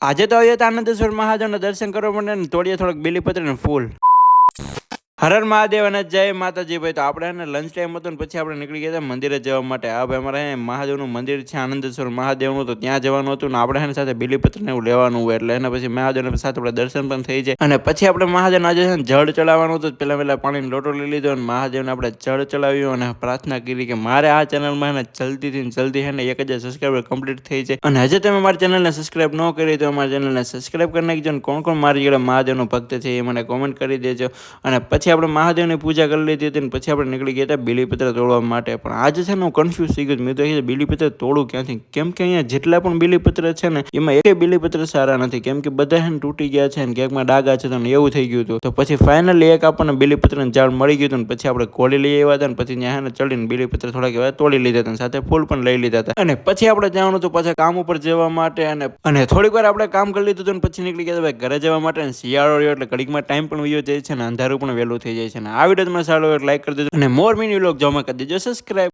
આજે તો આવ્યા હતા આનંદેશ્વર મહાદેવના દર્શન કરવા માટે ને તોડીએ થોડોક બેલીપત્ર ને ફૂલ. હર હર મહાદેવ અને જય માતાજી ભાઈ. તો આપણે લંચ ટાઈમ હતો ને પછી આપણે નીકળી ગયા હતા મંદિરે જવા માટે. આ ભાઈ અમારે મહાદેવનું મંદિર છે આનંદેશ્વર મહાદેવનું, તો ત્યાં જવાનું હતું ને આપણે એની સાથે બેલીપત્ર ને એવું લેવાનું હોય એટલે એના પછી મહાદેવના સાથે આપણે દર્શન પણ થઈ જાય. અને પછી આપણે મહાદેવને આજે છે ને જળ ચડાવવાનું હતું. પહેલા પાણીનો લોટો લઈ લીધો અને મહાદેવને આપણે જળ ચડાવ્યું અને પ્રાર્થના કરી કે મારે આ ચેનલમાં ને જલ્દીથી જલ્દી છે ને 1000 સબસ્ક્રાઈબર કમ્પ્લીટ થઈ જાય. અને હજે તમે મારી ચેનલને સબસ્ક્રાઈબ ન કરી તો અમારી ચેનલને સબસ્ક્રાઈબ કરી નાખજો. અને કોણ કોણ મારી જોડે મહાદેવનો ભક્ત છે એ મને કોમેન્ટ કરી દેજો. અને પછી આપણે મહાદેવની પૂજા કરી લીધી હતી અને પછી આપણે નીકળી ગયા હતા બેલીપત્ર તોડવા માટે. પણ આજે છે ને હું કન્ફ્યુઝ થઈ ગયો. મેં તો બેલીપત્ર તોડું ક્યાંથી, કેમ કે અહીંયા જેટલા પણ બેલીપત્ર છે ને એમાં એક બેલીપત્ર સારા નથી, કેમ કે બધા છે ને તૂટી ગયા છે ને ક્યાંકમાં ડાઘા છે તો એવું થઈ ગયું હતું. તો પછી ફાઇનલી એક આપણને બેલીપત્રનું ઝાડ મળી ગયું હતું. પછી આપણે ઘોડી લઈ આવ્યા હતા ને પછી ત્યાં ને ચડીને બેલીપત્ર થોડાક એવા તોડી લીધા હતા, સાથે ફૂલ પણ લઈ લીધા હતા. અને પછી આપણે જવાનું હતું પાછા કામ ઉપર જવા માટે. અને થોડીક વાર આપણે કામ કરી લીધું હતું ને પછી નીકળી ગયા ભાઈ ઘરે જવા માટે. શિયાળો રહ્યો એટલે ઘડીકમાં ટાઈમ પણ વયો જાય છે ને અંધારું પણ વહેલું થઈ જાય છે. આ વિડીયો તમને સારો લાઈક કરી દેજો અને મોર મિની વ્લોગ જોવા કરી દેજો સબસ્ક્રાઈબ.